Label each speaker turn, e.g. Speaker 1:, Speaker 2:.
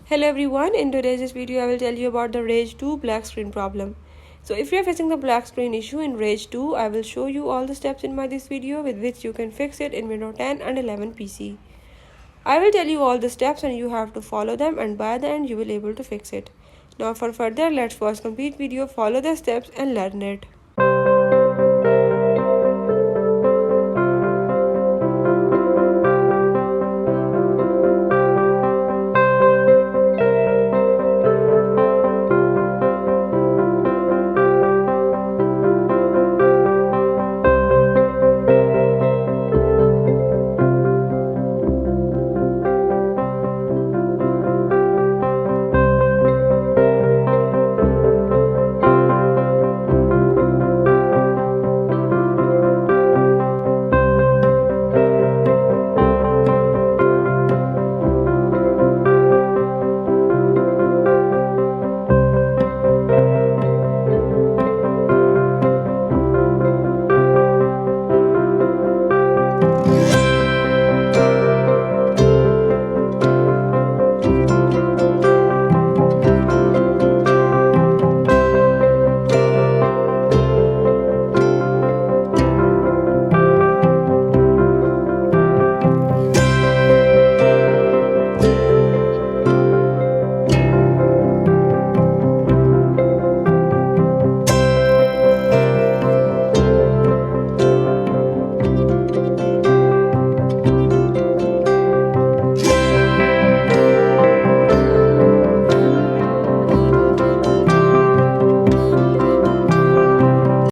Speaker 1: Hello everyone, in today's video I will tell you about the Rage 2 black screen problem. So if you are facing the black screen issue in Rage 2, I will show you all the steps in this video with which you can fix it in Windows 10 and 11 PC. I will tell you all the steps and you have to follow them, and by the end you will able to fix it. Now for further, let's watch complete video, follow the steps and learn it.